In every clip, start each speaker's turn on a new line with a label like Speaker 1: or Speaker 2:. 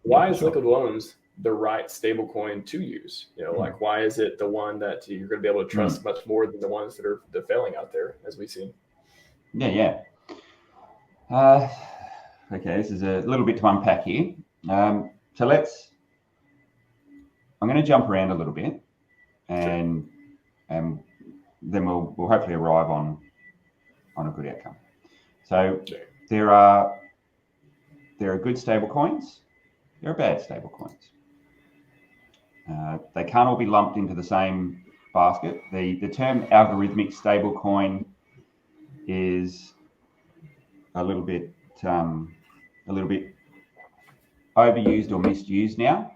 Speaker 1: why is liquid loans the right stable coin to use? Like why is it the one that you're going to be able to trust much more than the ones that are failing out there, as we see?
Speaker 2: Okay, this is a little bit to unpack here. I'm going to jump around a little bit, and then we'll hopefully arrive on a good outcome. So there are good stable coins, there are bad stable coins. They can't all be lumped into the same basket. The term algorithmic stable coin is a little bit overused or misused now.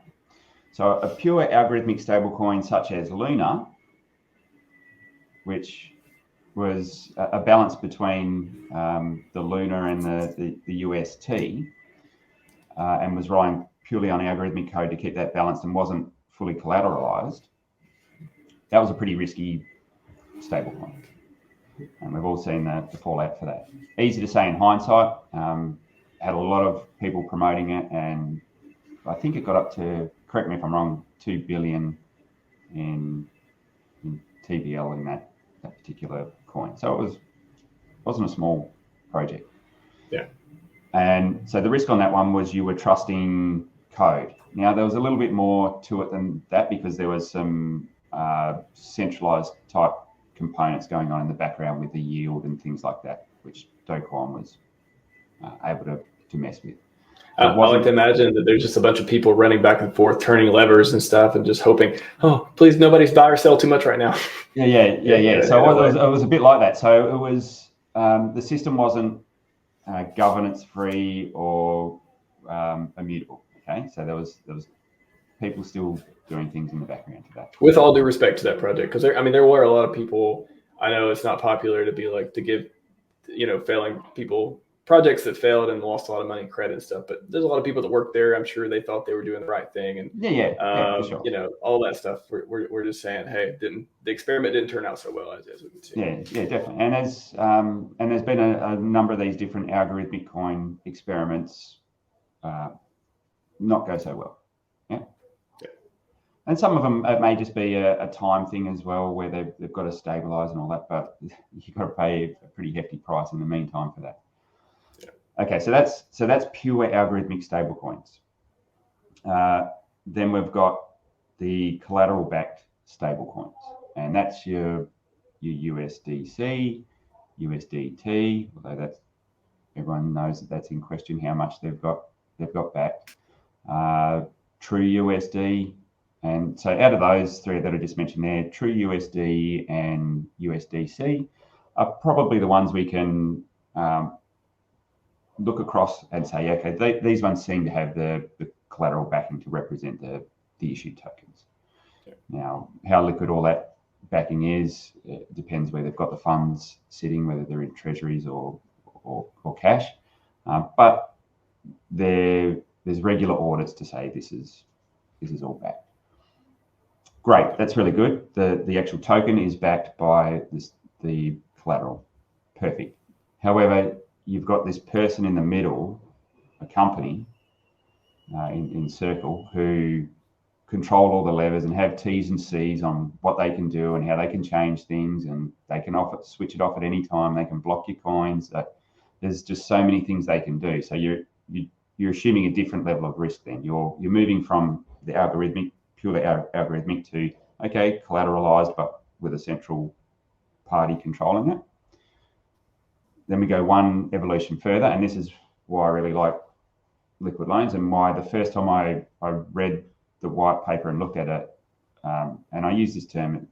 Speaker 2: So a pure algorithmic stablecoin such as Luna, which was a balance between the Luna and the UST, and was relying purely on algorithmic code to keep that balanced and wasn't fully collateralized, that was a pretty risky stablecoin. And we've all seen the fallout for that. Easy to say in hindsight. Had a lot of people promoting it, and I think it got up to, correct me if I'm wrong, 2 billion in TVL in that particular coin. So it wasn't a small project.
Speaker 1: Yeah.
Speaker 2: And so the risk on that one was you were trusting code. Now there was a little bit more to it than that, because there was some centralized type components going on in the background with the yield and things like that, which Doquan was able to mess with.
Speaker 1: I like to imagine that there's just a bunch of people running back and forth, turning levers and stuff, and just hoping, oh, please, nobody's buy or sell too much right now.
Speaker 2: Yeah. So it was a bit like that. So it was the system wasn't governance free or immutable. Okay, so there was people still doing things in the background to that.
Speaker 1: With all due respect to that project, because there were a lot of people. I know it's not popular to give, failing people projects that failed and lost a lot of money and credit and stuff, but there's a lot of people that work there. I'm sure they thought they were doing the right thing, and
Speaker 2: for sure.
Speaker 1: All that stuff. We're just saying, hey, the experiment didn't turn out so well as we can see.
Speaker 2: Yeah, definitely. And there's been a number of these different algorithmic coin experiments not go so well. Yeah. And some of them, it may just be a time thing as well, where they've got to stabilize and all that, but you've got to pay a pretty hefty price in the meantime for that. Okay, so that's pure algorithmic stablecoins. Then we've got the collateral-backed stablecoins, and that's your USDC, USDT. Although everyone knows that's in question how much they've got backed. True USD, and so out of those three that I just mentioned there, True USD and USDC are probably the ones we can look across and say, okay, these ones seem to have the collateral backing to represent the issued tokens. Okay. Now, how liquid all that backing is, it depends where they've got the funds sitting, whether they're in treasuries or cash. But there's regular audits to say this is all backed. Great, that's really good. The actual token is backed by the collateral. Perfect. However, you've got this person in the middle, a company in Circle, who control all the levers and have T's and C's on what they can do and how they can change things, and they can switch it off at any time. They can block your coins. There's just so many things they can do. So you're assuming a different level of risk. Then you're moving from the purely algorithmic to collateralized, but with a central party controlling it. Then we go one evolution further, and this is why I really like liquid loans, and why the first time I read the white paper and looked at it, and I use this term,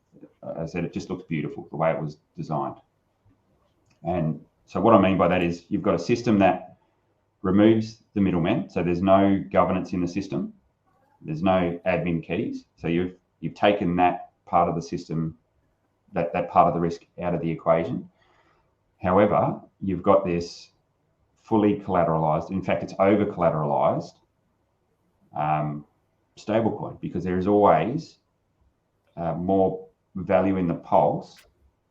Speaker 2: I said it just looks beautiful the way it was designed. And so what I mean by that is you've got a system that removes the middlemen, so there's no governance in the system, there's no admin keys, so you've taken that part of the system, that part of the risk out of the equation. However, you've got this fully collateralized, in fact, it's over collateralized stablecoin, because there is always more value in the pulse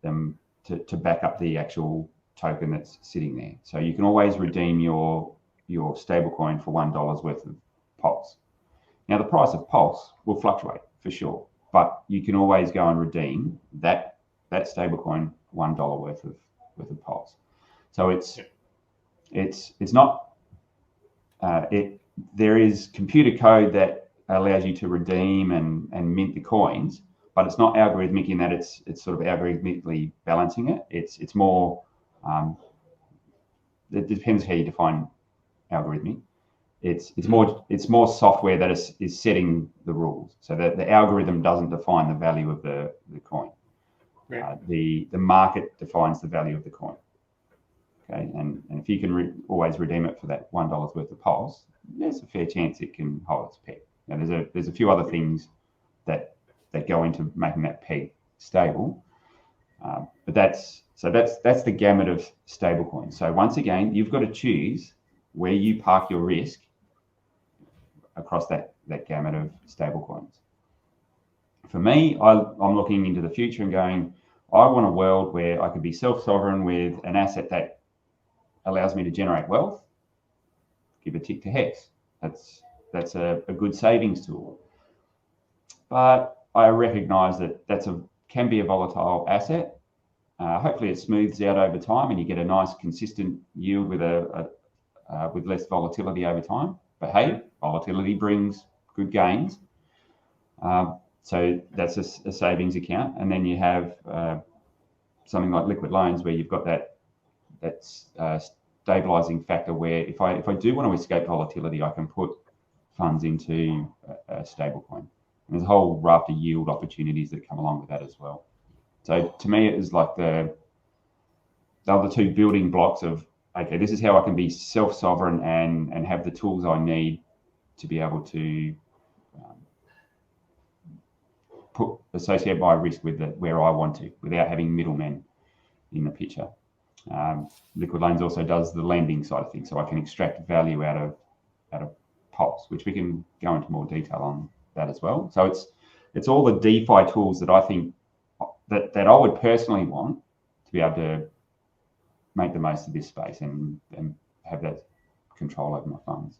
Speaker 2: than to back up the actual token that's sitting there. So you can always redeem your stablecoin for $1 worth Pulse. Now, the price of Pulse will fluctuate for sure, but you can always go and redeem that stablecoin $1 worth of Pulse. So it's not there is computer code that allows you to redeem and mint the coins, but it's not algorithmic in that it's sort of algorithmically balancing it. It's more it depends how you define algorithmic. It's more software that is setting the rules, so that the algorithm doesn't define the value of the coin. Right. The market defines the value of the coin. Okay, and if you can always redeem it for that $1 worth of Pulse, there's a fair chance it can hold its peg. Now, there's a few other things that go into making that peg stable, but that's the gamut of stablecoins. So once again, you've got to choose where you park your risk across that gamut of stablecoins. For me, I'm looking into the future and going, I want a world where I could be self-sovereign with an asset that allows me to generate wealth. Give a tick to Hex. That's a good savings tool. But I recognize that can be a volatile asset. Hopefully it smooths out over time and you get a nice consistent yield with less volatility over time. But hey, volatility brings good gains. So that's a savings account. And then you have something like liquid loans where you've got that stabilizing factor where if I do want to escape volatility, I can put funds into a stable coin. And there's a whole raft of yield opportunities that come along with that as well. So to me, it is like the other two building blocks of, okay, this is how I can be self-sovereign and have the tools I need to be able to associate my risk with where I want to without having middlemen in the picture. Liquid Loans also does the lending side of things, so I can extract value out of Pulse, which we can go into more detail on that as well. So it's all the DeFi tools that I think that I would personally want to be able to make the most of this space and have that control over my funds.